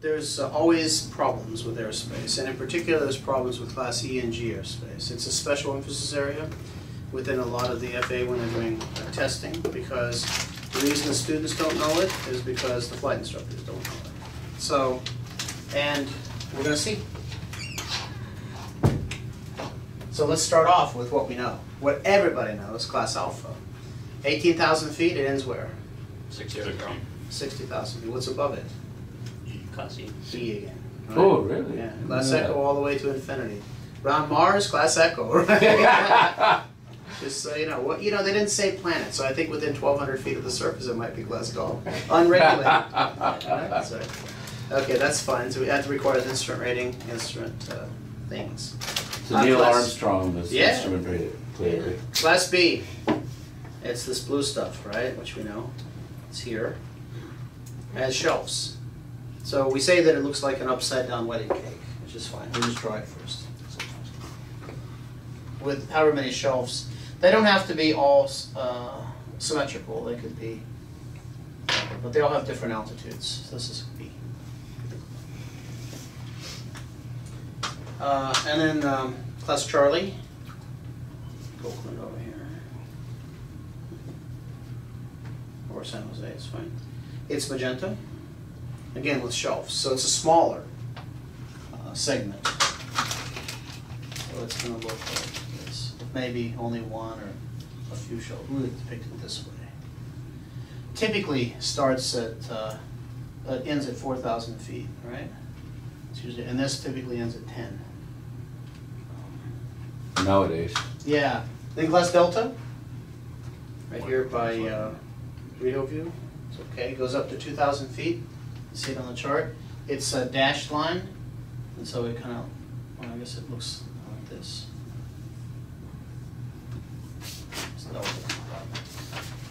there's always problems with airspace, and in particular there's problems with Class E and G airspace. It's a special emphasis area within a lot of the FAA when they're doing testing, because the reason the students don't know it is because the flight instructors don't know it. So, and we're going to see. So let's start off with what we know. What everybody knows, Class Alpha. 18,000 feet, it ends where? 60,000. 60,000 feet. What's above it? Class E. E again. Right? Oh, really? Yeah. Class Echo all the way to infinity. Round Mars, Class Echo. Right? Just so you know, what they didn't say planet, so I think within 1,200 feet of the surface it might be Class Golf. Unregulated. Right? So, okay, that's fine. So we had to record an instrument rating, instrument things. So Neil Armstrong was instrument rated, clearly. Yeah. Class B. It's this blue stuff, right? Which we know. It's here. It has shelves. So we say that it looks like an upside down wedding cake, which is fine. We'll just try it first. With however many shelves. They don't have to be all symmetrical. They could be, but they all have different altitudes. So this is B. And then Class Charlie. Oakland over here. Or San Jose, it's fine. It's magenta. Again with shelves. So it's a smaller segment. So it's going to look like this. Maybe only one or a few shelves. We'll depict it this way. Typically starts at, ends at 4,000 feet, right? It's usually, and this typically ends at 10. Nowadays. Yeah. Then Class Delta, right here by Rio View. It's okay. It goes up to 2,000 feet. You see it on the chart. It's a dashed line, and so it kind of, well, I guess it looks like this.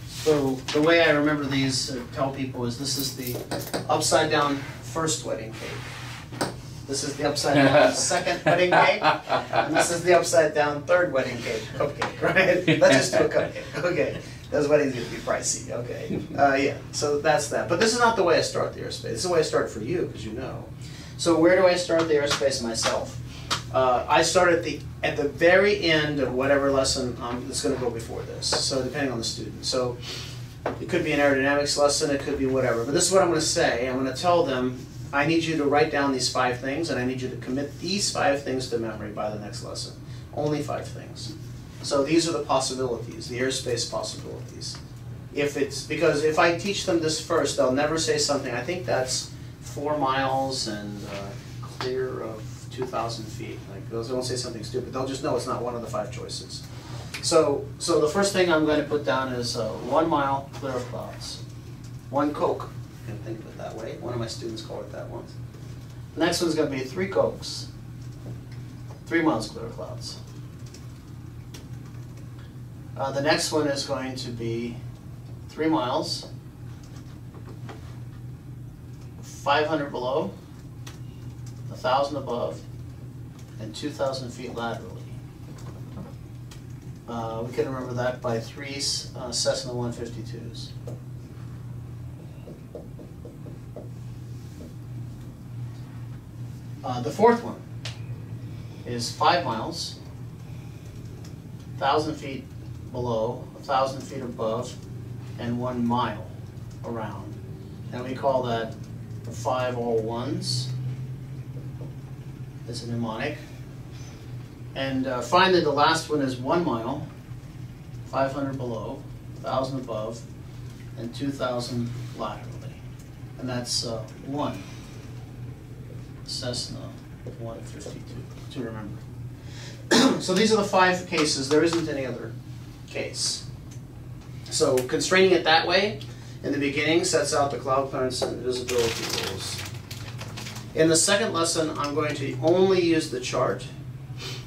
So the way I remember these, tell people, is this is the upside down first wedding cake. This is the upside down second wedding cake, and this is the upside down third wedding cake, cupcake, right? Let's just do a cupcake, okay. Those weddings get to be pricey, okay. Yeah, so that's that. But this is not the way I start the airspace. This is the way I start for you, because you know. So where do I start the airspace myself? I start at the very end of whatever lesson that's going to go before this, so depending on the student. So it could be an aerodynamics lesson, it could be whatever. But this is what I'm going to say. I'm going to tell them, I need you to write down these 5 things, and I need you to commit these 5 things to memory by the next lesson. Only 5 things. So these are the possibilities, the airspace possibilities. Because if I teach them this first, they'll never say something, I think that's 4 miles and clear of 2,000 feet. Like, they won't say something stupid. They'll just know it's not one of the 5 choices. So the first thing I'm going to put down is 1 mile clear of clouds. 1 Coke. You can think of it that way. One of my students called it that once. The next one's going to be 3 Cokes. 3 miles clear of clouds. The next one is going to be 3 miles, 500 below, 1,000 above, and 2,000 feet laterally. We can remember that by 3 Cessna 152s. The fourth one is 5 miles, 1,000 feet below, 1,000 feet above, and 1 mile around. And we call that 5 all ones. It's a mnemonic. And finally, the last one is 1 mile, 500 below, 1,000 above, and 2,000 laterally. And that's 1 Cessna 152 to remember. So these are the 5 cases. There isn't any other case. So constraining it that way in the beginning sets out the cloud clearance and visibility rules. In the second lesson, I'm going to only use the chart,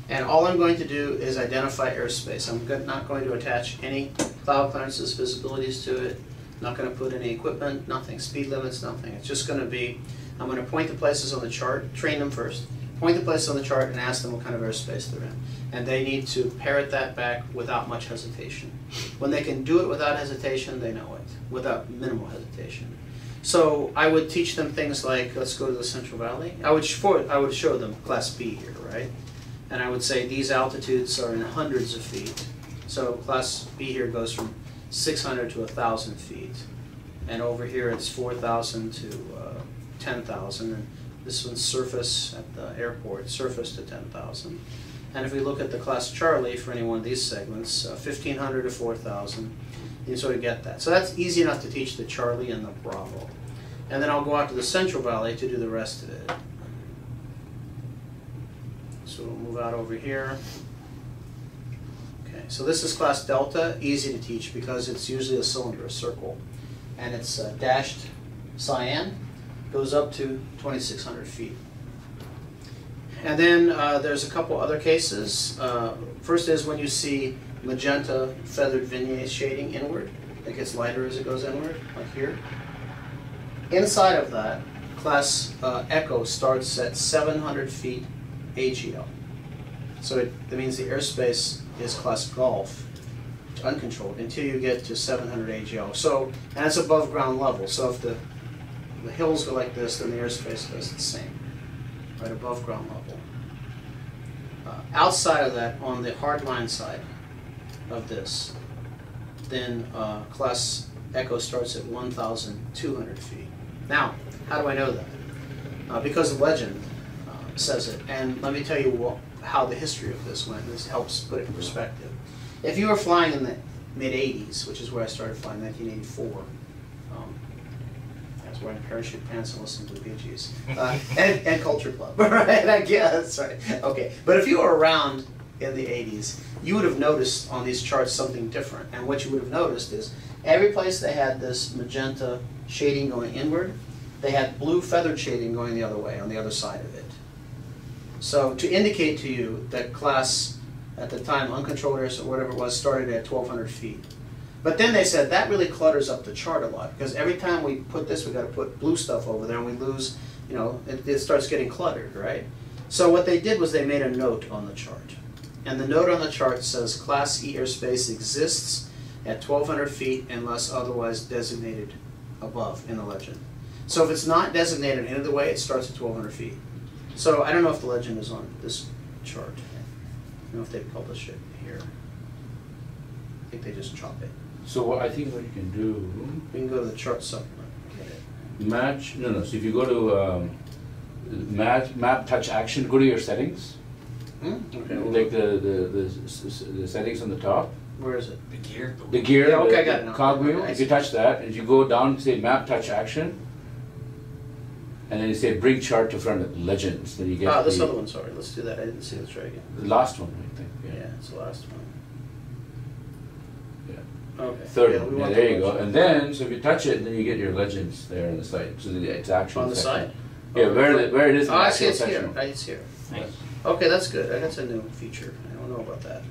and all I'm going to do is identify airspace. I'm not going to attach any cloud clearances, visibilities to it. I'm not going to put any equipment, nothing, speed limits, nothing. It's just going to be, I'm going to point the places on the chart, train them first, point the places on the chart and ask them what kind of airspace they're in. And they need to parrot that back without much hesitation. When they can do it without hesitation, they know it, without minimal hesitation. So I would teach them things like, let's go to the Central Valley. I would show them Class B here, right? And I would say these altitudes are in hundreds of feet. So Class B here goes from 600 to 1,000 feet. And over here it's 4,000 to 10,000. And this one's surface at the airport, surface to 10,000. And if we look at the Class Charlie for any one of these segments, 1,500 to 4,000, you sort of get that. So that's easy enough to teach the Charlie and the Bravo. And then I'll go out to the Central Valley to do the rest of it. So we'll move out over here. Okay, so this is Class Delta, easy to teach because it's usually a cylinder, a circle. And it's dashed cyan, goes up to 2,600 feet. And then there's a couple other cases. First is when you see magenta feathered vignette shading inward. It gets lighter as it goes inward, like here. Inside of that, Class Echo starts at 700 feet AGL. So that means the airspace is Class Golf, uncontrolled, until you get to 700 AGL. So, and it's above ground level. So if the hills go like this, then the airspace does the same, right above ground level. Outside of that, on the hardline side of this, then Class Echo starts at 1,200 feet. Now, how do I know that? Because the legend says it. And let me tell you how the history of this went. This helps put it in perspective. If you were flying in the mid-'80s, which is where I started flying, 1984, I was wearing parachute pants and listening to the Bee Gees. And Culture Club, right? I guess, right? Okay, but if you were around in the 80s, you would have noticed on these charts something different. And what you would have noticed is every place they had this magenta shading going inward, they had blue feathered shading going the other way, on the other side of it. So to indicate to you that Class, at the time, uncontrolled air, or whatever it was, started at 1,200 feet. But then they said that really clutters up the chart a lot, because every time we put this, we've got to put blue stuff over there, and we lose, you know, it starts getting cluttered, right? So what they did was they made a note on the chart. And the note on the chart says Class E airspace exists at 1,200 feet unless otherwise designated above in the legend. So if it's not designated any other way, it starts at 1,200 feet. So I don't know if the legend is on this chart. I don't know if they publish it here. I think they just chop it. So I think what you can do, We can go to the chart supplement and get it. match, no, so if you go to map touch action, go to your settings. Okay. Like the settings on the top. Where is it? The gear. The gear, Yeah, okay, I the got it now. cogwheel, Okay, I if you see. touch that, as you go down, say map touch action, and then you say bring chart to front of legends, then you get This the, other one, sorry. Let's do that. I didn't see this right again. the last one, I think. Yeah, it's the last one. Yeah. Okay. Third Yeah, one, we yeah, want there the you go. legend. And then, so if you touch it, then you get your legends there on the side. So it's actual On the section. side? Yeah, where it is in Oh, the I see actual it's here. section. It's here. Nice. Okay, that's good. That's a new feature. I don't know about that.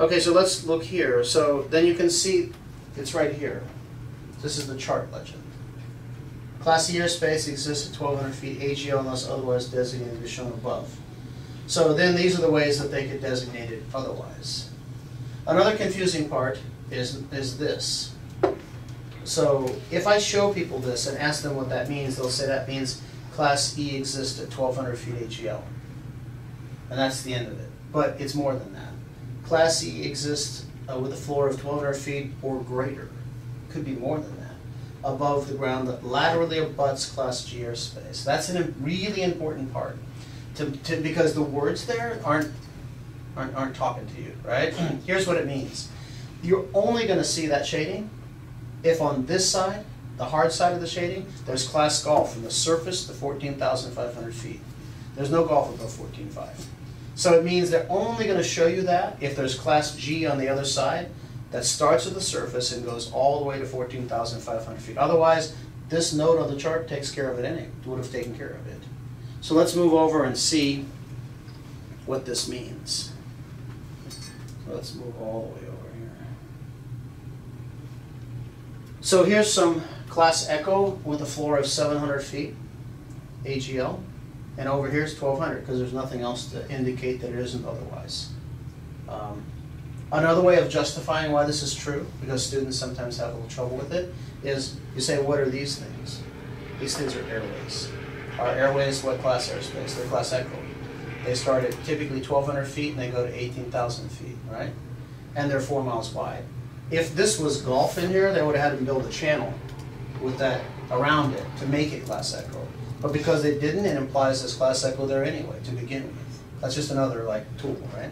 Okay, so let's look here. So then you can see it's right here. This is the chart legend. Class E airspace exists at 1,200 feet AGL unless otherwise designated as shown above. So then these are the ways that they could designate it otherwise. Another confusing part is this. So if I show people this and ask them what that means, they'll say that means Class E exists at 1,200 feet AGL. And that's the end of it. But it's more than that. Class E exists with a floor of 1,200 feet or greater. Could be more than that. Above the ground that laterally abuts Class G airspace. That's a really important part. Because the words there aren't talking to you, right? Here's what it means. You're only going to see that shading if on this side, the hard side of the shading, there's Class Golf from the surface to 14,500 feet. There's no Golf above 14,500. So it means they're only going to show you that if there's Class G on the other side that starts at the surface and goes all the way to 14,500 feet. Otherwise, this note on the chart takes care of it anyway. It would have taken care of it. So let's move over and see what this means. So let's move all the way over here. So here's some Class Echo with a floor of 700 feet AGL. And over here is 1,200 because there's nothing else to indicate that it isn't otherwise. Another way of justifying why this is true, because students sometimes have a little trouble with it, is you say, what are these things? These things are airways. Our airways, what class airspace? They're class Echo. They start at typically 1,200 feet and they go to 18,000 feet, right? And they're 4 miles wide. If this was Gulf in here, they would have had to build a channel with that around it to make it class Echo. But because they didn't, it implies it's class Echo there anyway to begin with. That's just another like tool, right?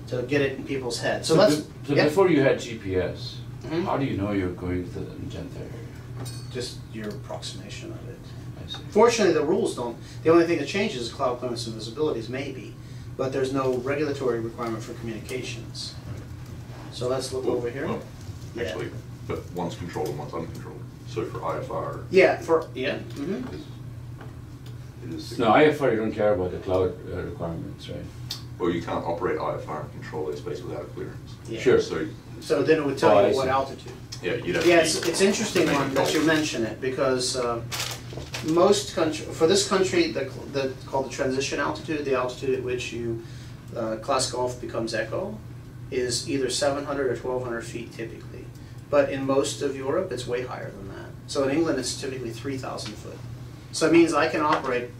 To get it in people's heads. So let's. So yeah. before you had GPS, Mhm. how do you know you're going to the magenta area? Just your approximation of it. I see. Fortunately, the rules don't. The only thing that changes is cloud clearance and visibilities, maybe, but there's no regulatory requirement for communications. So let's look over here. Well, Yeah. actually, but one's controlled and one's uncontrolled. So for IFR, Yeah. For yeah. Mm-hmm. it is. No, IFR, you don't care about the cloud requirements, right? Well, you can't operate IFR and control airspace without a clearance. Yeah. Sure. So, So then it would tell Oh, I you what see. altitude. yeah, you'd have Yeah, to be it's interesting making one that you calls. mention it because most country for this country the called the transition altitude, the altitude at which you class Golf becomes Echo, is either 700 or 1,200 feet typically. But in most of Europe, it's way higher than that. So in England, it's typically 3,000 foot. So it means I can operate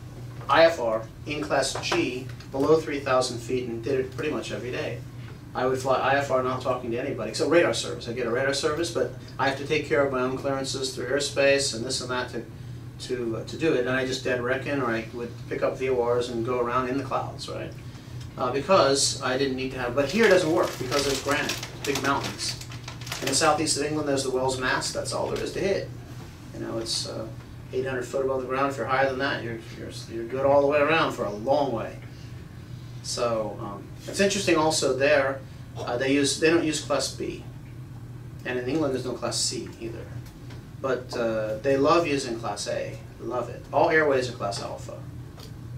IFR in class G below 3,000 feet and did it pretty much every day. I would fly IFR not talking to anybody, except radar service. I get a radar service, but I have to take care of my own clearances through airspace and this and that to do it. And I just dead reckon, or I would pick up VORs and go around in the clouds, right? Because I didn't need to have, but here it doesn't work because there's granite, big mountains. In the southeast of England, there's the Wells Mast. That's all there is to hit. You know, it's 800 foot above the ground. If you're higher than that, you're good all the way around for a long way. So it's interesting also there, they don't use class B, and in England there's no class C either. But they love using class A, love it. All airways are class alpha.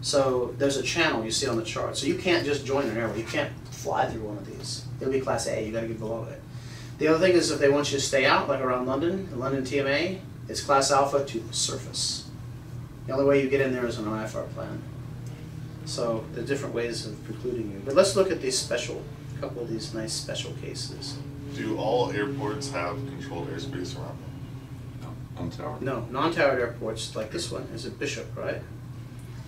So there's a channel you see on the chart. So you can't just join an airway, you can't fly through one of these. It'll be class A, you gotta get below it. The other thing is if they want you to stay out, like around London, the London TMA, it's class alpha to the surface. The only way you get in there is an IFR plan. So there are different ways of precluding you. But let's look at these special, a couple of these nice special cases. Do all airports have controlled airspace around them? Untowered. No, non-towered airports like this one is at Bishop, right?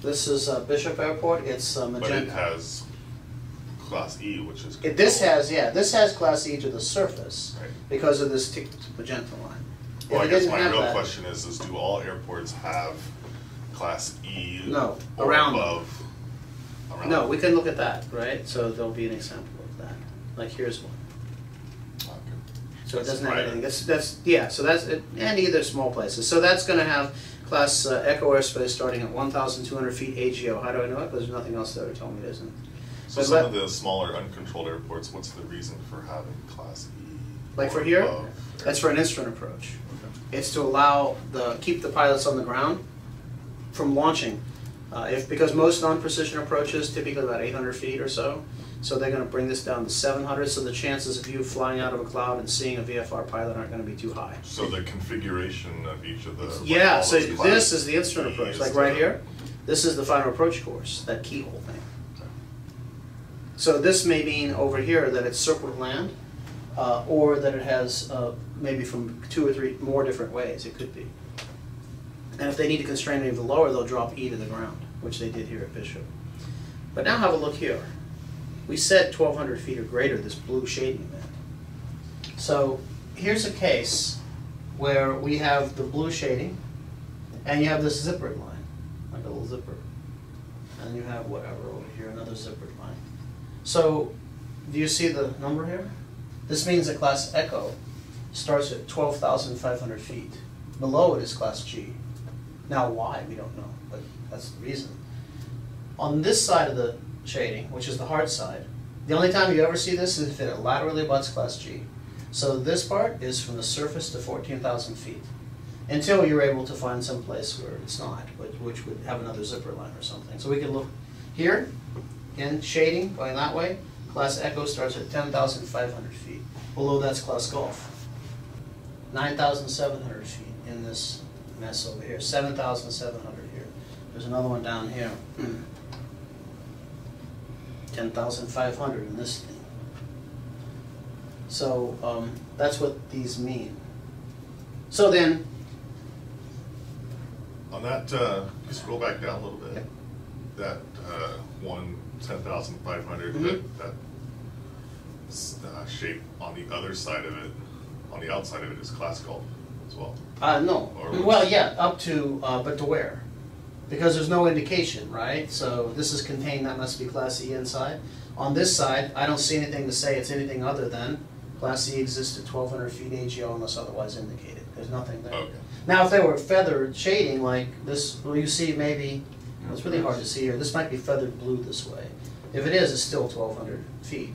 This is Bishop Airport, it's But it magenta. has Class E, which is This controlled. this has class E to the surface Right. because of this ticked magenta line. Well, I If it guess didn't my have real that- question is do all airports have Class E No, or around them. above? Around No, them? we can look at that, right? So there'll be an example of that. Like here's one. Okay. So it That's doesn't have private. anything. That's yeah. So that's it, and either small places. So that's going to have class Echo airspace starting at 1,200 feet AGO. How do I know it? Because there's nothing else there to tell me it isn't. So But some let- of the smaller uncontrolled airports, what's the reason for having Class E? Like or for here, above? that's for an instrument approach. Okay. It's to allow keep the pilots on the ground from launching. Because most non-precision approaches typically about 800 feet or so. So they're going to bring this down to 700. So the chances of you flying out of a cloud and seeing a VFR pilot aren't going to be too high. So the configuration of each of the Yeah, all so those this classes is the instrument E approach, is like the- right here. This is the final approach course, that keyhole thing. Okay. So this may mean over here that it's circled land, or that it has maybe from 2 or 3 more different ways, it could be. And if they need to constrain it even lower, they'll drop E to the ground, which they did here at Bishop. But now have a look here. We said 1,200 feet or greater, this blue shading meant. So here's a case where we have the blue shading, and you have this zippered line, like a little zipper. And you have whatever over here, another zippered line. So, do you see the number here? This means that class Echo starts at 12,500 feet. Below it is class G. Now why, we don't know, but that's the reason. On this side of the shading, which is the hard side, the only time you ever see this is if it laterally butts class G. So this part is from the surface to 14,000 feet, until you're able to find some place where it's not, which would have another zipper line or something. So we can look here, again, shading going that way. Class Echo starts at 10,500 feet. Below that's class Golf. 9,700 feet in this mess over here. 7,700 here. There's another one down here. 10,500 in this thing. So that's what these mean. So then, On that, just roll back down a little bit. That one 10,500, that shape on the other side of it, on the outside of it is Class Golf as well. No. Or Well, yeah, up to, but to where? Because there's no indication, right? So this is contained, that must be Class E inside. On this side, I don't see anything to say it's anything other than Class E exists at 1,200 feet AGL unless otherwise indicated. There's nothing there. Okay. Now, if they were feathered shading like this, well, you see maybe, well, it's really hard to see here. This might be feathered blue this way. If it is, it's still 1,200 feet.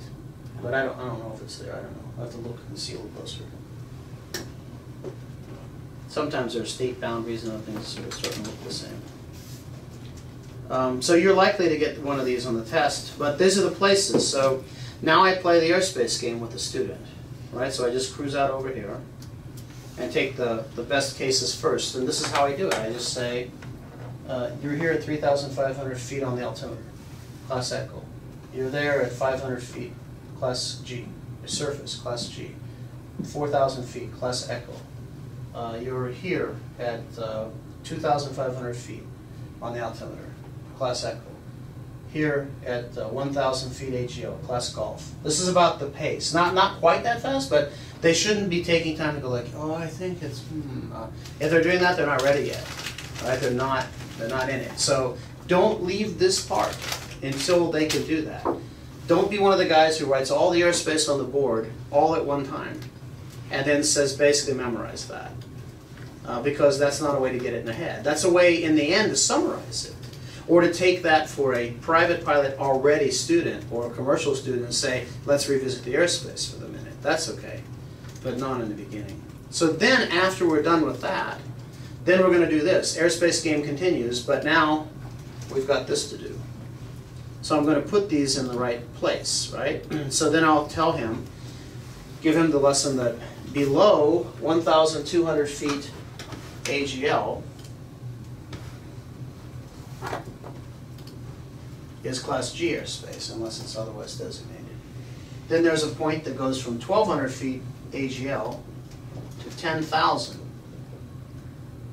But I don't know if it's there. I don't know. I'll have to look and see a little closer. Sometimes there are state boundaries and other things sort of starting to look the same. So you're likely to get one of these on the test, but these are the places. So now I play the airspace game with the student, right? So I just cruise out over here and take the best cases first. And this is how I do it. I just say, you're here at 3,500 feet on the altimeter, Class Echo. You're there at 500 feet, Class G. Surface, Class G. 4,000 feet, Class Echo. You're here at 2,500 feet on the altimeter, Class Echo. Here at 1,000 feet AGO, Class Golf. This is about the pace. Not quite that fast, but they shouldn't be taking time to go like, oh, I think it's, If they're doing that, they're not ready yet. Right? They're not in it. So don't leave this part until they can do that. Don't be one of the guys who writes all the airspace on the board all at one time and then says basically memorize that. Because that's not a way to get it in the head. That's a way in the end to summarize it. Or to take that for a private pilot already student or a commercial student and say, let's revisit the airspace for the minute. That's okay, but not in the beginning. So then after we're done with that, then we're going to do this. Airspace game continues, but now we've got this to do. So I'm going to put these in the right place, right? So then I'll tell him, give him the lesson that below 1,200 feet AGL is Class G airspace, unless it's otherwise designated. Then there's a point that goes from 1,200 feet AGL to 10,000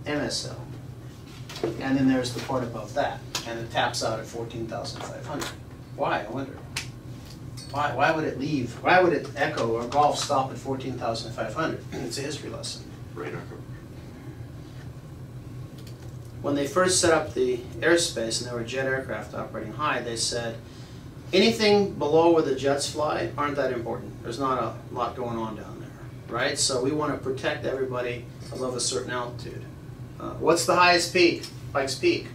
MSL. And then there's the part above that, and it taps out at 14,500. Why, I wonder? Why would it leave? Why would it Echo or Golf stop at 14,500? It's a history lesson. Radar coverage. When they first set up the airspace and there were jet aircraft operating high, they said, anything below where the jets fly aren't that important. There's not a lot going on down there, right? So we want to protect everybody above a certain altitude. What's the highest peak? Pikes Peak,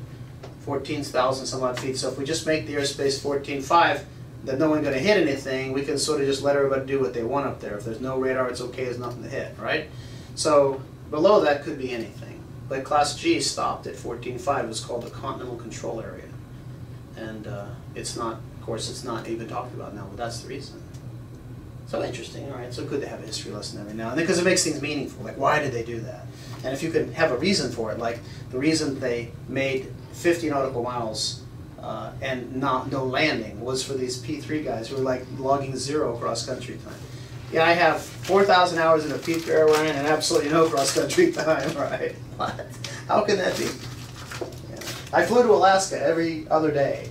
14,000 some odd feet. So if we just make the airspace 14.5, that no one's going to hit anything, we can sort of just let everybody do what they want up there. If there's no radar, it's okay, there's nothing to hit, right? So below that could be anything. But Class G stopped at 14.5. It's called the Continental Control Area. And it's not, of course, it's not even talked about now, but that's the reason. So interesting, all right, so good to have a history lesson every now and then, because it makes things meaningful, like why did they do that? And if you can have a reason for it, like the reason they made 50 nautical miles and no landing was for these P3 guys who were like logging 0 cross-country time. Yeah, I have 4,000 hours in a P3 airline and absolutely no cross-country time, right? What? How can that be? Yeah. I flew to Alaska every other day.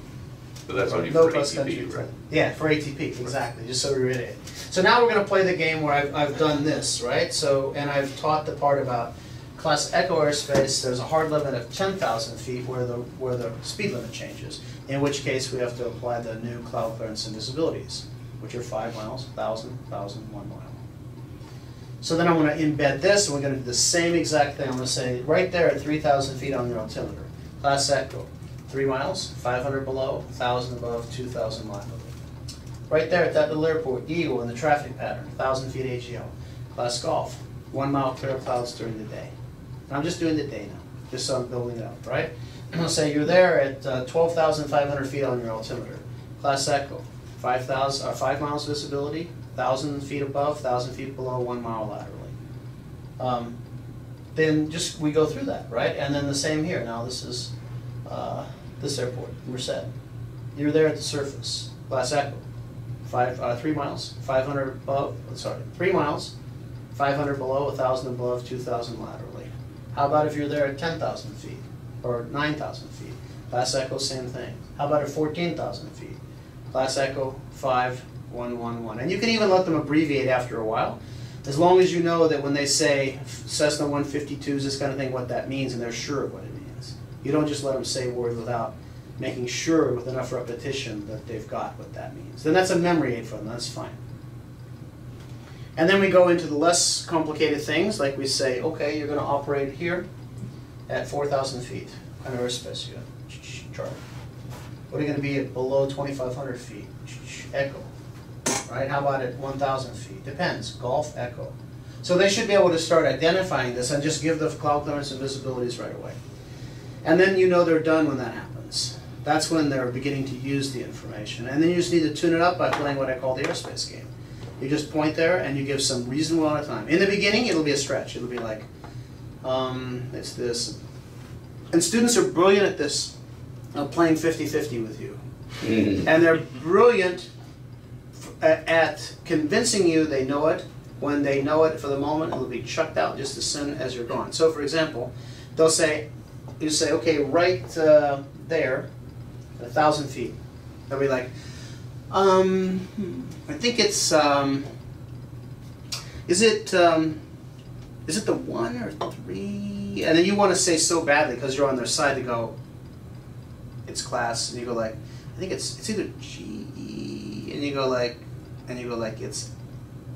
But that's only No for cross-country ATP, right? time. Yeah, for ATP, exactly, just so we read it. So now we're going to play the game where I've done this, right? So, and I've taught the part about Class Echo airspace. There's a hard limit of 10,000 feet where the speed limit changes, in which case we have to apply the new cloud clearance and visibilities, which are 5 miles, 1,000, 1,000, 1 mile. So then I'm going to embed this, and we're going to do the same exact thing. I'm going to say right there at 3,000 feet on your altimeter, Class Echo, 3 miles, 500 below, 1,000 above, 2,000 mile. Right there at that little airport, Eagle in the traffic pattern, 1,000 feet AGL. Class Golf, 1 mile clear of clouds during the day. And I'm just doing the day now, just so I'm building it up, right? I'm going to say you're there at 12,500 feet on your altimeter. Class Echo, 5 miles visibility, 1,000 feet above, 1,000 feet below, 1 mile laterally. Then just we go through that, right? And then the same here. Now this is this airport, Merced. You're there at the surface. Class Echo, 3 miles, 500 above. Sorry, 3 miles, 500 below, 1,000 above, 2,000 laterally. How about if you're there at 10,000 feet? or 9,000 feet. Class Echo, same thing. How about at 14,000 feet? Class Echo 5111. And you can even let them abbreviate after a while, as long as you know that when they say Cessna 152s, this kind of thing, what that means, and they're sure of what it means. You don't just let them say words without making sure with enough repetition that they've got what that means. Then that's a memory aid for them, that's fine. And then we go into the less complicated things, like we say, okay, you're going to operate here at 4,000 feet. What kind of airspace you got? Charlie. What are you going to be at below 2,500 feet? Echo. Right? How about at 1,000 feet? Depends. Golf, Echo. So they should be able to start identifying this and just give the cloud clearance and visibilities right away. And then you know they're done when that happens. That's when they're beginning to use the information. And then you just need to tune it up by playing what I call the airspace game. You just point there and you give some reasonable amount of time. In the beginning, it'll be a stretch. It'll be like, it's this. And students are brilliant at this, playing 50-50 with you. And they're brilliant at convincing you they know it. When they know it for the moment, it'll be chucked out just as soon as you're gone. So for example, they'll say, you say, okay, right there, 1,000 feet. They'll be like, I think it's, is it the 1 or 3? And then you want to say so badly because you're on their side to go, it's class, and you go like, I think it's either G, and you go like, it's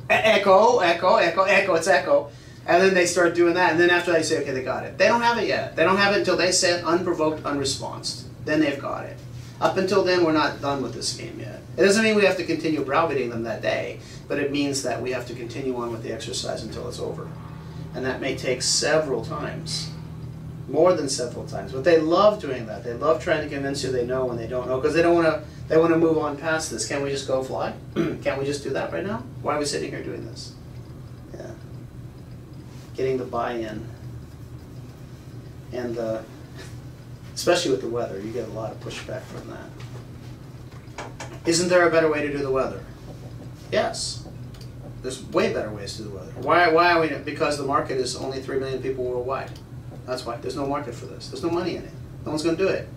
echo, it's echo. And then they start doing that, and then after they say, okay, they got it. They don't have it yet. They don't have it until they said unprovoked, unresponsed. Then they've got it. Up until then, we're not done with this game yet. It doesn't mean we have to continue browbeating them that day, but it means that we have to continue on with the exercise until it's over. And that may take several times, more than several times. But they love doing that. They love trying to convince you they know when they don't know, because they don't want to. They want to move on past this. Can't we just go fly? Can't we just do that right now? Why are we sitting here doing this? Yeah, getting the buy-in, and especially with the weather, you get a lot of pushback from that. Isn't there a better way to do the weather? Yes. There's way better ways to do the weather. Why are we? Because the market is only 3 million people worldwide. That's why. There's no market for this. There's no money in it. No one's going to do it.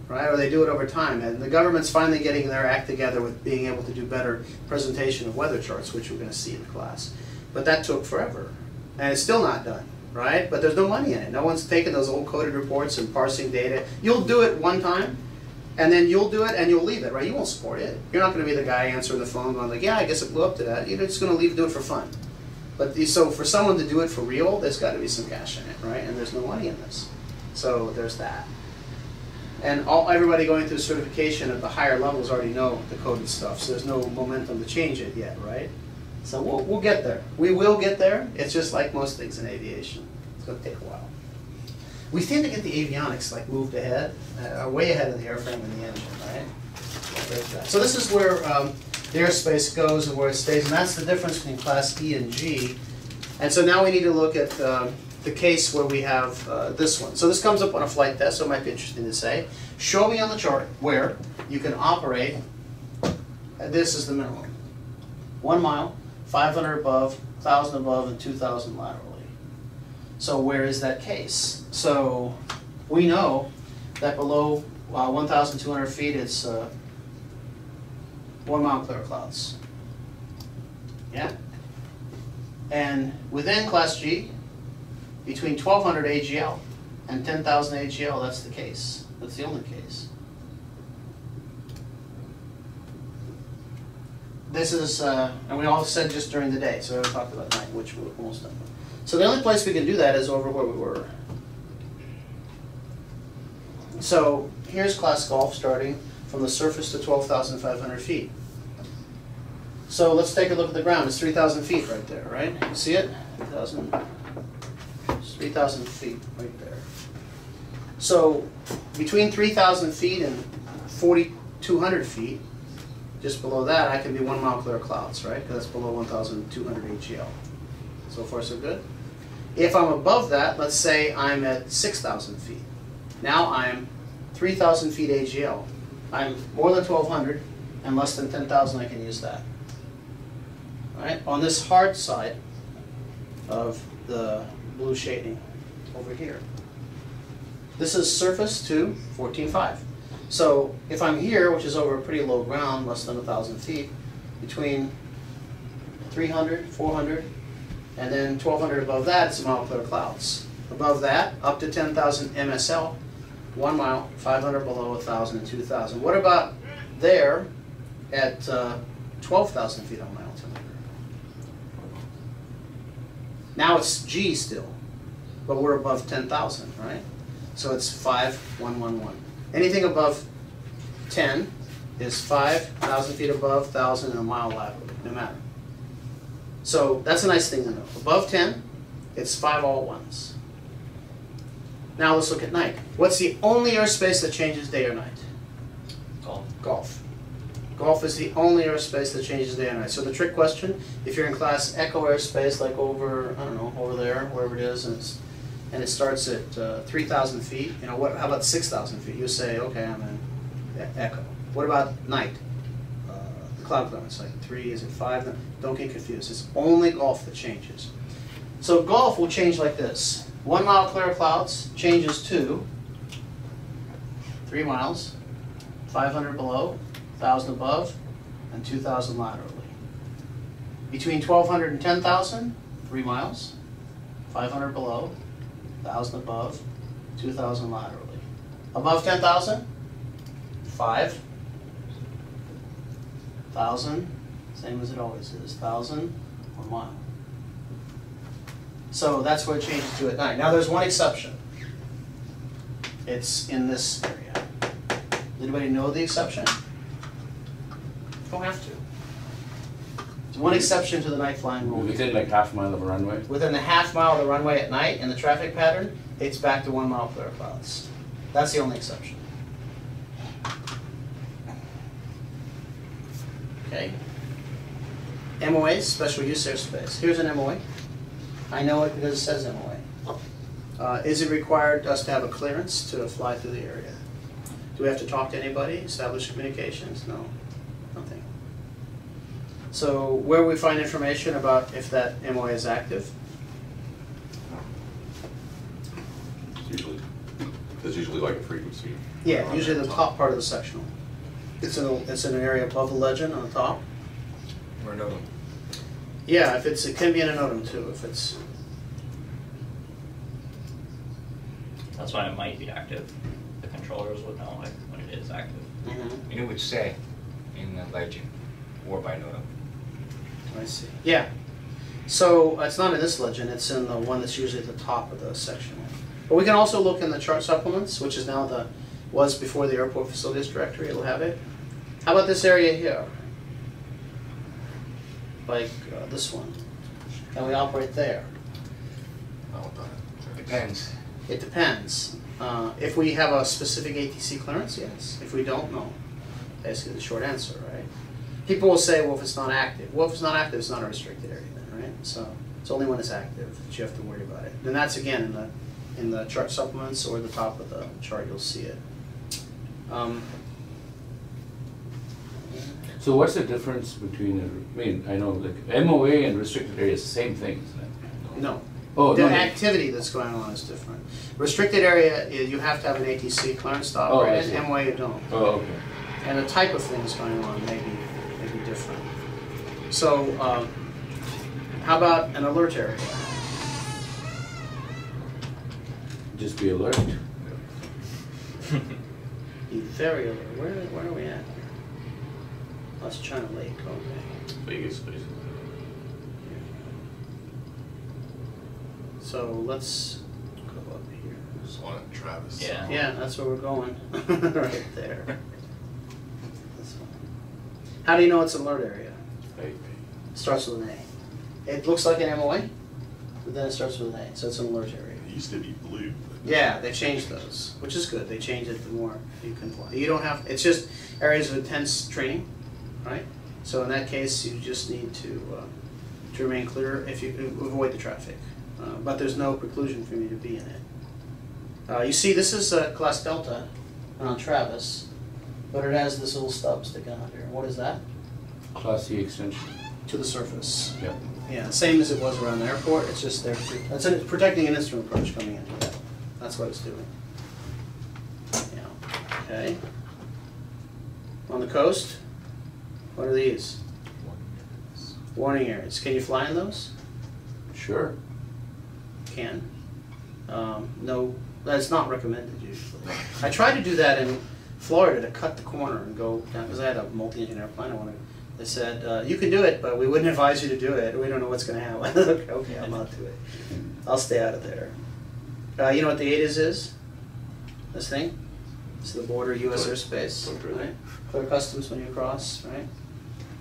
Right? Or they do it over time. And the government's finally getting their act together with being able to do better presentation of weather charts, which we're going to see in class. But that took forever. And it's still not done. Right? But there's no money in it. No one's taking those old coded reports and parsing data. You'll do it one time, and then you'll do it and you'll leave it, right? You won't support it. You're not going to be the guy answering the phone going like, yeah, I guess it blew up to that. You're just going to leave, do it for fun. But so for someone to do it for real, there's got to be some cash in it, right? And there's no money in this. So there's that. And everybody going through certification at the higher levels already know the coded stuff, so there's no momentum to change it yet, right? So we'll get there. We will get there. It's just like most things in aviation. It's going to take a while. We seem to get the avionics like moved ahead, way ahead of the airframe and the engine, right? So this is where the airspace goes and where it stays, and that's the difference between Class E and G. And so now we need to look at the case where we have this one. So this comes up on a flight test, so it might be interesting to say. Show me on the chart where you can operate, this is the minimum. 1 mile, 500 above, 1,000 above, and 2,000 laterally. So where is that case? So we know that below 1,200 feet it's 1 mile clear clouds. Yeah? And within Class G, between 1,200 AGL and 10,000 AGL, that's the case. That's the only case. This is, and we all said just during the day, so we haven't talked about night, which we're almost done with. So the only place we can do that is over where we were. So here's Class Golf starting from the surface to 12,500 feet. So let's take a look at the ground. It's 3,000 feet right there, right? You see it? 3,000 feet right there. So between 3,000 feet and 4,200 feet, just below that, I can be 1 mile clear clouds, right? Because that's below 1,200 AGL. So far, so good. If I'm above that, let's say I'm at 6,000 feet. Now I'm 3,000 feet AGL. I'm more than 1,200 and less than 10,000, I can use that. All right? On this hard side of the blue shading over here. This is surface to 14.5. So if I'm here, which is over a pretty low ground, less than 1,000 feet, between 300, 400, and then 1,200 above that, it's a mile clear clouds. Above that, up to 10,000 MSL, 1 mile, 500 below, 1,000 and 2,000. What about there at 12,000 feet on my altimeter? Now it's G still, but we're above 10,000, right? So it's 5,111. Anything above 10 is 5,000 feet above, 1,000 and a mile laterally, no matter. So that's a nice thing to know. Above 10, it's 5 all ones. Now let's look at night. What's the only airspace that changes day or night? Golf. Golf. Golf is the only airspace that changes day or night. So the trick question, if you're in class echo airspace, like over, I don't know, over there, wherever it is, and it starts at 3,000 feet, you know, how about 6,000 feet? You say, okay, I'm in echo. What about night? The cloud clearance, like 3, is it 5? No, don't get confused. It's only golf that changes. So golf will change like this. 1 mile clear clouds changes to 3 miles, 500 below, 1,000 above, and 2,000 laterally. Between 1,200 and 10,000, 3 miles, 500 below, 1,000 above, 2,000 laterally. Above 10,000, 5, 1,000, same as it always is, 1,000, 1 mile. So that's what it changes to at night. Now there's one exception. It's in this area. Does anybody know the exception? Don't have to. There's one exception to the night flying rule. Within like half a mile of a runway? Within the half mile of the runway at night in the traffic pattern, it's back to 1 mile clear clouds. That's the only exception. Okay. MOA, special use airspace. Here's an MOA. I know it because it says MOA. Is it required us to have a clearance to fly through the area? Do we have to talk to anybody, establish communications? No, nothing. So where we find information about if that MOA is active? It's usually like a frequency. Yeah, usually the top part of the sectional. It's in an area above the legend on the top. Or no. Yeah, if it can be in a NOTAM too, if it's. That's why it might be active. The controllers would know like when it is active. Mm-hmm. And it would say in the legend or by NOTAM. I see. Yeah. So it's not in this legend, it's in the one that's usually at the top of the section. But we can also look in the chart supplements, which is now was before the airport facilities directory, it'll have it. How about this area here? Like this one. Can we operate there? Depends. It depends. If we have a specific ATC clearance, yes. If we don't, no. Basically the short answer, right? People will say, well, if it's not active. Well, if it's not active, it's not a restricted area then, right? So it's only when it's active that you have to worry about it. And that's, again, in the chart supplements or the top of the chart, you'll see it. So what's the difference between, I mean, I know like MOA and restricted area is the same thing, isn't it? No. Oh, The no. activity that's going on is different. Restricted area, you have to have an ATC clearance to Oh, I operate see. in. MOA, you don't. Oh, okay. And the type of things going on may be different. So, how about an alert area? Just be alert. Be very alert. Where are we at? That's China Lake, okay. Vegas, basically. So let's go up here. There's one at Travis. Yeah. Yeah, that's where we're going. Right there. This one. How do you know it's an alert area? Right. Starts with an A. It looks like an MOA, but then it starts with an A, so it's an alert area. It used to be blue. Yeah, they changed those, which is good. They changed it the more you can fly. You don't have, it's just areas of intense training, right? So in that case, you just need to remain clear if you avoid the traffic. But there's no preclusion for me to be in it. You see, this is Class Delta on Travis, but it has this little stub sticking out here. What is that? Class C extension. To the surface. Yeah. Yeah, same as it was around the airport. It's just there. It's protecting an instrument approach coming into that. That's what it's doing. Okay. On the coast, what are these? Warning areas. Can you fly in those? Sure. Can. No, that's not recommended usually. I tried to do that in Florida to cut the corner and go down, because I had a multi-engine airplane. They said, you can do it, but we wouldn't advise you to do it. We don't know what's going to happen. Okay, I'll not do it. I'll stay out of there. You know what the ATIS is? This thing? It's the border U.S. airspace, right? Clear customs when you cross, right?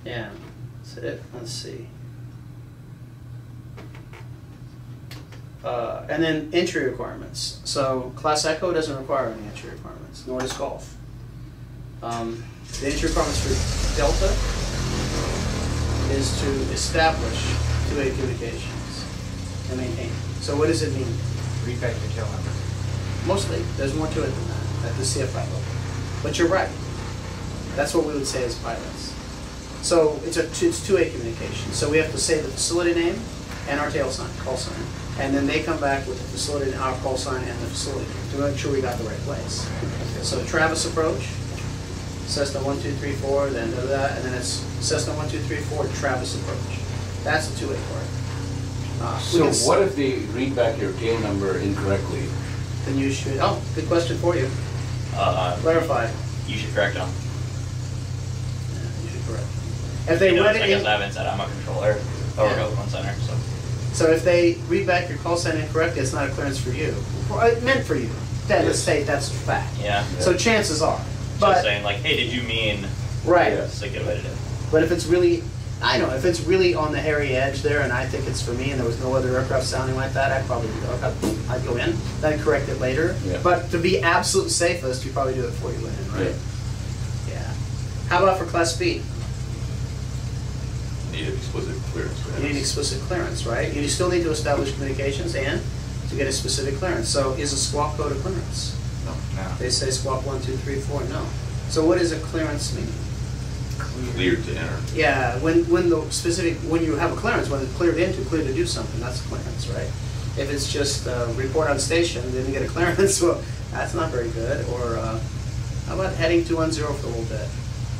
Yeah, that's it. Let's see. And then entry requirements. So Class Echo doesn't require any entry requirements, nor does Golf. The entry requirements for Delta is to establish two-way communications and maintain. So what does it mean? Read back your tail number. Mostly, there's more to it than that at the CFI level. But you're right. That's what we would say as pilots. So it's two-way communication. So we have to say the facility name and our tail sign, call sign. And then they come back with the facility, our call sign and the facility to make sure we got the right place. So Travis approach, Cessna 1234, then that, and then it's Cessna 1234 Travis approach. That's a two-way part. So what if they read back your tail number incorrectly? Then you should, oh, good question for you. Clarify. You should correct them. Yeah, you should correct. If they read it I guess I haven't said I'm a controller or Yeah. Oakland Center, so. So if they read back your call sign incorrectly, it's not a clearance for you. It meant for you. Then let's say that's a fact. Yeah. So chances are. Just But saying like, hey, did you mean? right. That's a good way to do it. But if it's really, I know, if it's really on the hairy edge there, and I think it's for me, and there was no other aircraft sounding like that, I'd probably I'd go in, then correct it later. Yeah. But to be absolute safest, you probably do it before you went in, right? Yeah. How about for Class B? Need an explicit clearance. You need explicit clearance, right? You still need to establish communications and to get a specific clearance. So is a squawk code a clearance? No. They say squawk 1, 2, 3, 4. No. So what does a clearance mean? Cleared to enter. Yeah, when you have a clearance, when it's cleared to do something, that's a clearance, right? If it's just report on station, didn't get a clearance, well, that's not very good. Or how about heading 210 for a little bit?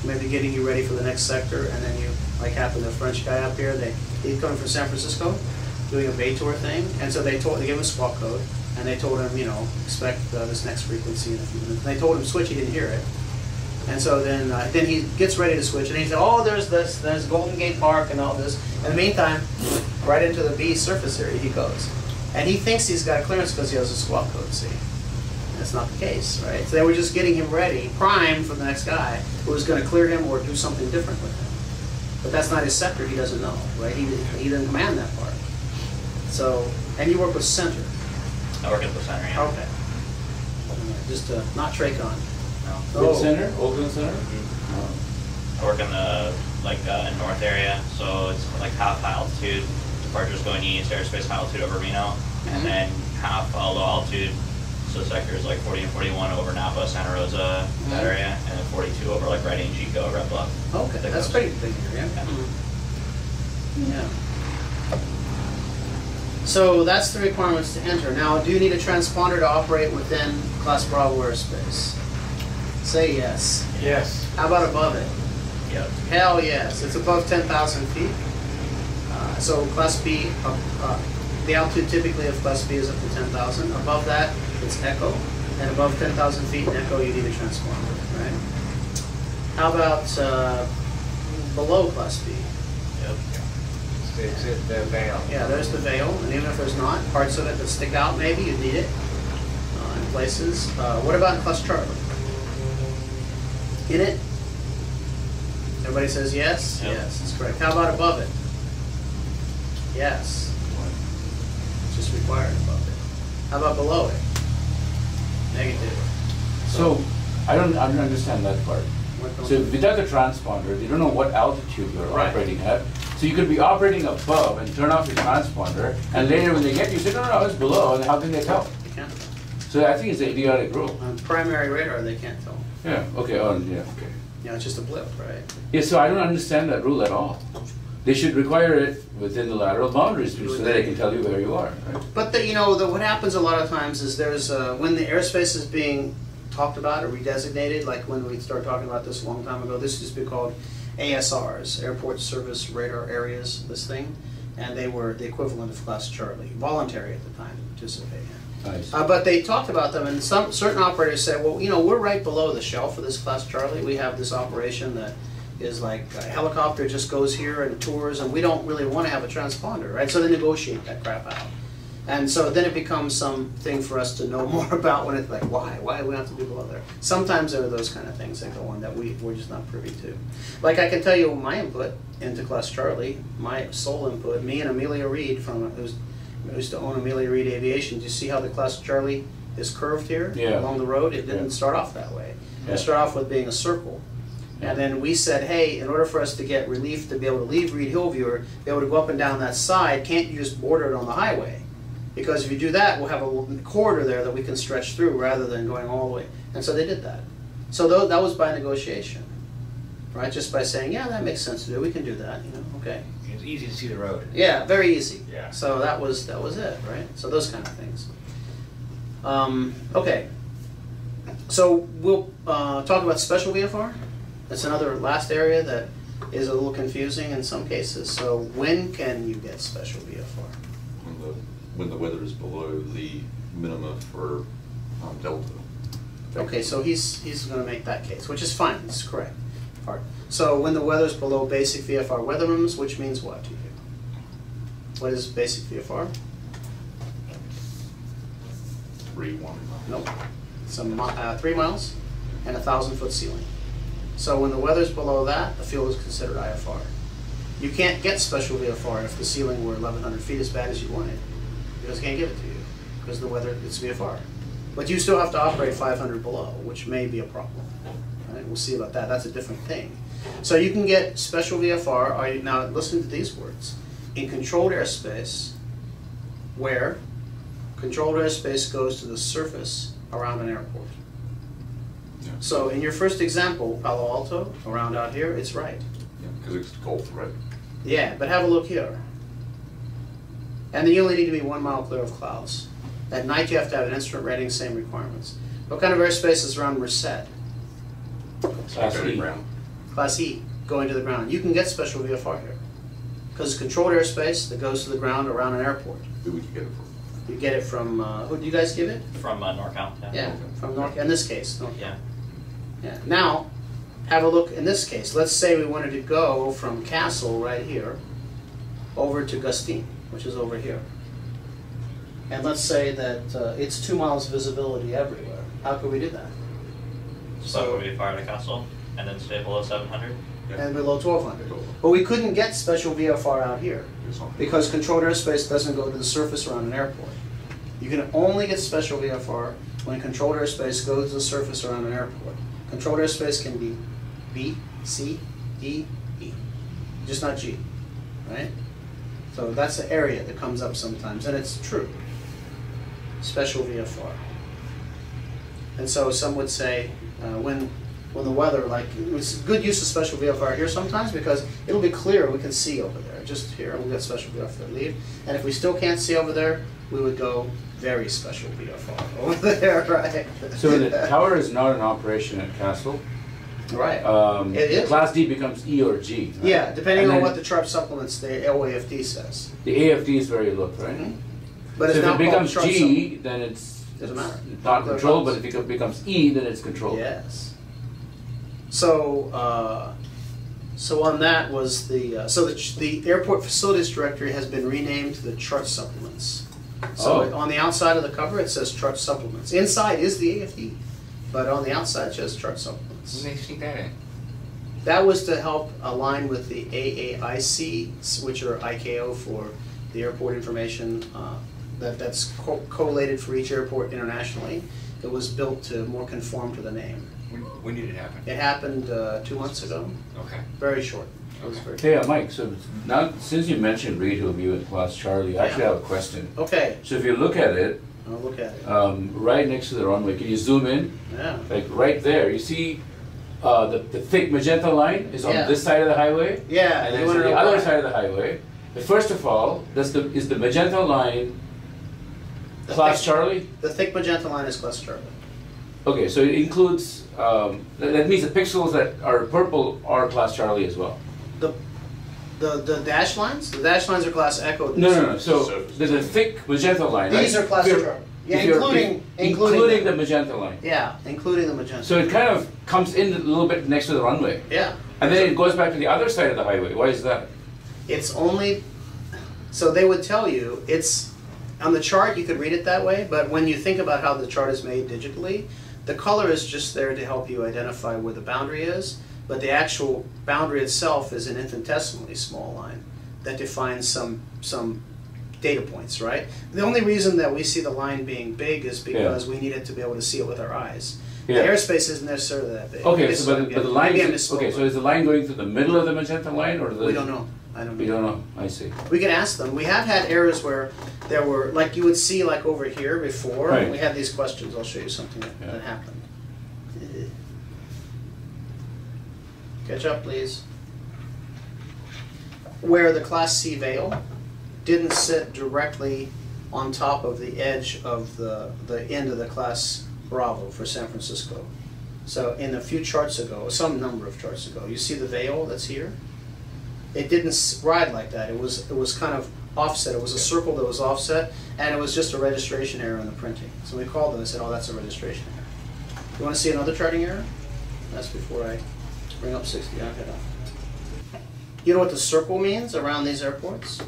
Maybe getting you ready for the next sector, and then you, like happened to the French guy up here, he's coming from San Francisco, doing a bay tour thing, and so they gave him a squawk code, and they told him, expect this next frequency in a few minutes. And they told him switch, he didn't hear it. And so then he gets ready to switch, and he said, oh, there's Golden Gate Park and all this. In the meantime, right into the B surface area he goes. And he thinks he's got clearance because he has a squawk code, see? That's not the case, right? So they were just getting him ready, primed for the next guy who was going to clear him or do something different with him. But that's not his sector, he doesn't know, right? He didn't command that part. So, and you work with center. I work at the center, yeah. Okay. Just not Tracon. No. Which center? Oakland Center? I work in the north area, so it's like half high altitude. Departures going east, airspace high altitude over Reno, and then half low altitude. So sectors like 40 and 41 over Napa, Santa Rosa, that area, and then 42 over like Redding, Chico, Red Bluff. Okay, that's pretty big area. Yeah. So that's the requirements to enter. Now, do you need a transponder to operate within Class Bravo airspace? Say yes. Yes. How about above it? Yep. Hell yes. It's above 10,000 feet. So Class B, the altitude typically of Class B is up to 10,000. Above that, it's Echo. And above 10,000 feet in Echo, you need a transponder, right? How about below Class B? Yep. It's the veil. Yeah, there's the veil, and even if there's not, parts of it that stick out, maybe you need it in places. What about in Class Charlie? In it? Everybody says yes? Yep. Yes, that's correct. How about above it? Yes. It's just required above it. How about below it? Negative. So I don't understand that part. So without the transponder, they don't know what altitude you're Right. operating at. So you could be operating above and turn off your transponder, and later when they get you, say, no, it's below, and how can they tell? You can't tell. So I think it's an idiotic rule. On primary radar, they can't tell. Yeah, okay, okay. It's just a blip, right? Yeah, so I don't understand that rule at all. They should require it within the lateral boundaries so that they can tell you where you are, right? But what happens a lot of times is there's when the airspace is being talked about or redesignated, like when we started talking about this a long time ago. This used to be called ASRs, Airport Service Radar Areas, this thing, and they were the equivalent of Class Charlie, voluntary at the time to participate in. Nice. But they talked about them, and some certain operators said, well, you know, we're right below the shelf of this Class Charlie. We have this operation that is like a helicopter just goes here and tours, and we don't really want to have a transponder, right? So they negotiate that crap out. And so then it becomes something for us to know more about when it's like, why do we have to be below there? Sometimes there are those kind of things that go on that we're just not privy to. Like I can tell you my input into Class Charlie, my sole input, me and Amelia Reed who used to own Amelia Reed Aviation. Do you see how the Class Charlie is curved here along the road? It didn't start off that way. It started off with being a circle. And then we said, hey, in order for us to get relief to be able to leave Reed Hillview, be able to go up and down that side, can't you just border it on the highway? Because if you do that, we'll have a corridor there that we can stretch through rather than going all the way. And so they did that. So that was by negotiation, right? Just by saying, yeah, that makes sense to do. We can do that, you know, okay. It's easy to see the road. Yeah, very easy. Yeah. So that was it, right? So those kind of things. Okay. So we'll talk about special VFR. That's another last area that is a little confusing in some cases. So when can you get special VFR? When the weather is below the minima for Delta. Okay, so he's going to make that case, which is fine. It's correct. Part. So when the weather's below basic VFR weather minimums, which means what to you? What is basic VFR? 3-1. Nope. It's 3 miles and 1,000-foot ceiling. So when the weather's below that, the field is considered IFR. You can't get special VFR if the ceiling were 1,100 feet as bad as you wanted. Because I can't give it to you because the weather, it's VFR. But you still have to operate 500 below, which may be a problem. Right? We'll see about that. That's a different thing. So you can get special VFR. Now listen to these words. In controlled airspace, where controlled airspace goes to the surface around an airport. Yeah. So in your first example, Palo Alto, around out here, it's right. Yeah, because it's Gulf, right? Yeah, but have a look here. And then you only need to be 1 mile clear of clouds. At night you have to have an instrument rating, same requirements. What kind of airspace is around Merced? Class E. Class E, going to the ground. You can get special VFR here. Because it's controlled airspace that goes to the ground around an airport. Who would you get it from? You get it from, who do you guys give it? From NorCal. Yeah, from North, in this case. NorCal. Yeah. Yeah. Now, have a look in this case. Let's say we wanted to go from Castle right here over to Gustine, which is over here. And let's say that it's 2 miles visibility everywhere. How could we do that? So would be fire to Castle and then stay below 700? And below 1,200. But we couldn't get special VFR out here because controlled airspace doesn't go to the surface around an airport. You can only get special VFR when controlled airspace goes to the surface around an airport. Controlled airspace can be B, C, D, E, just not G, right? So that's the area that comes up sometimes, and it's true. Special VFR. And so some would say when the weather, like, it's good use of special VFR here sometimes because it'll be clear, we can see over there. Just here, we'll get special VFR leave. And if we still can't see over there, we would go very special VFR over there, right? So the tower is not in operation at Castle. Right. It is. Class D becomes E or G. Right? Yeah, depending on what the chart supplements, the LAFD says. The AFD is where you look, right? Mm-hmm. But So it's if now it becomes called chart G, then it's Doesn't matter. not controlled, but if it becomes E, then it's controlled. Yes. So, so on that was the airport facilities directory has been renamed to the chart supplements. So on the outside of the cover it says chart supplements. Inside is the AFD, but on the outside it says chart supplements. When they sneak that in? That was to help align with the AAIC, which are ICAO for the airport information that's collated for each airport internationally. It was built to more conform to the name. When did it happen? It happened 2 months ago. Okay. Very short. It was very Hey, Mike, so now since you mentioned Reed Hillview and Class Charlie, I actually have a question. Okay, So if you look at it, I'll look at it. right next to the runway, can you zoom in? Yeah. Like right there, you see the thick magenta line is on Yeah. this side of the highway, Yeah, and you then wanna on the know other why? side of the highway. But first of all, is the magenta line The Class thick- Charlie? The thick magenta line is Class Charlie. Okay, so it includes, that means the pixels that are purple are class Charlie as well. The dash lines? The dash lines are class Echo. No. So there's a thick magenta line, right? These are class If you're- Charlie. Yeah, if you're- including the magenta line. Yeah, including the magenta. So it kind of comes in a little bit next to the runway. Yeah. And then it goes back to the other side of the highway. Why is that? It's only, so they would tell you, it's, on the chart you could read it that way, but when you think about how the chart is made digitally, the color is just there to help you identify where the boundary is, but the actual boundary itself is an infinitesimally small line that defines some data points, right? The only reason that we see the line being big is because we need it to be able to see it with our eyes. Yeah. The airspace isn't necessarily that big. Okay, Maybe so but the line maybe I is, misspoke, okay, so but is the line going through the middle of the magenta line or the? we don't know. I don't know. We don't know. I see. We can ask them. We have had errors where there were, like you would see like over here before, Right. we had these questions. I'll show you something that, Yeah. that happened. Catch up, please. Where the Class C veil didn't sit directly on top of the edge of the end of the Class Bravo for San Francisco. So in a few charts ago, some number of charts ago, you see the veil that's here? It didn't ride like that. It was kind of offset. It was a circle that was offset, and it was just a registration error in the printing. So we called them and said, oh, that's a registration error. You want to see another charting error? That's before I bring up 60. Okay. You know what the circle means around these airports?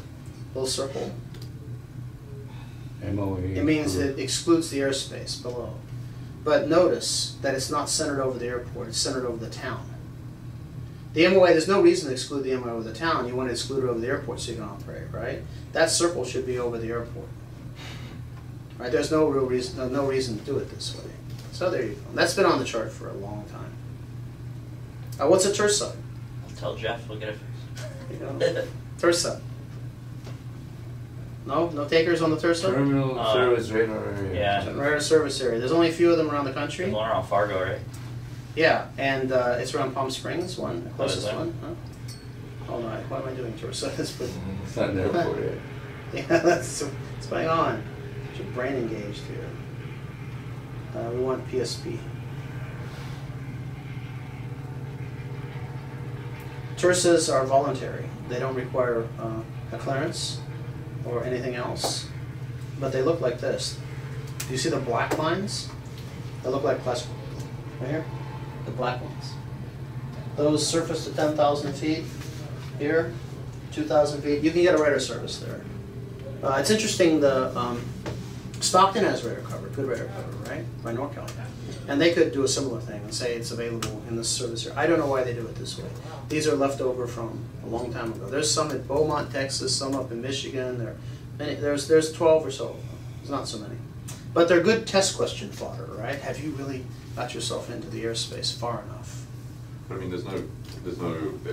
Little circle. MOA. It means it excludes the airspace below. But notice that it's not centered over the airport. It's centered over the town. The MOA, there's no reason to exclude the MOA over the town. You want to exclude it over the airport so you can operate, right? That circle should be over the airport. Right? There's no real reason, no reason to do it this way. So there you go. That's been on the chart for a long time. What's a tersa? I'll tell Jeff, we'll get it fixed. Tersa. No takers on the tersa? Terminal service radar area. Yeah. Radar service area. There's only a few of them around the There's country. one around Fargo, right? Yeah, and it's around Palm Springs, the closest that? one. Huh? Hold on, what am I doing, Tersa? It's not an airport yet. Yeah, that's what's going on. Get your brain engaged here. We want PSP. TERSAs are voluntary. They don't require a clearance or anything else, but they look like this. Do you see the black lines? They look like class right here. The black ones. Those surface to 10,000 feet. Here, 2,000 feet. You can get a radar service there. It's interesting. The Stockton has radar cover, good radar cover, right? By NorCal. And they could do a similar thing and say it's available in this service here. I don't know why they do it this way. These are left over from a long time ago. There's some at Beaumont, Texas, some up in Michigan. There's 12 or so. There's not so many. But they're good test question fodder, right? Have you really got yourself into the airspace far enough? But I mean, there's no,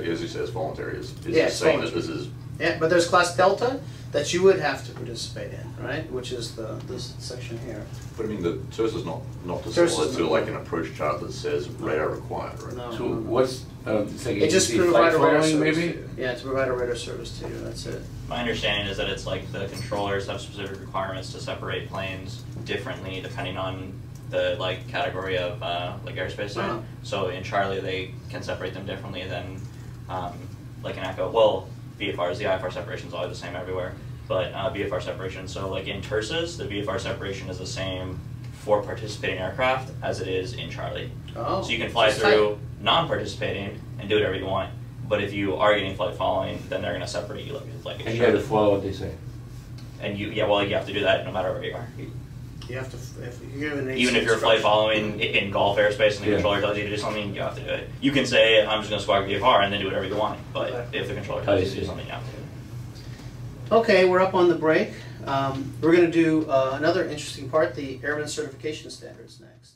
as you say, it's voluntary. It's Yeah, it's saying that voluntary. this is. Yeah, but there's class Delta that you would have to participate in, right? Which is this section here. But I mean, the TERSA's not TERSA's dissimilar to not. like an approach chart that says radar required, right? No, So no, no. what's it's like It just agency provide flight a radar following service maybe? to you. Yeah, to provide a radar service to you. That's it. My understanding is that it's like the controllers have specific requirements to separate planes differently depending on the like category of like airspace zone. Wow. So in Charlie they can separate them differently than like an Echo. Well, VFRs, the IFR separation is always the same everywhere, but VFR separation. So like in TERSAs, the VFR separation is the same for participating aircraft as it is in Charlie. Oh, So you can fly just through non-participating and do whatever you want. But if you are getting flight following, then they're going to separate you like And you have to follow what they say. And you have to do that no matter where you are. You have to, if you're given Even if you're flight following in Gulf airspace and the controller tells you to do something, you have to do it. You can say, I'm just going to squawk VFR and then do whatever you want. But if the controller tells you to do something, you have to do it. Okay, we're up on the break. We're going to do another interesting part, the airman certification standards next.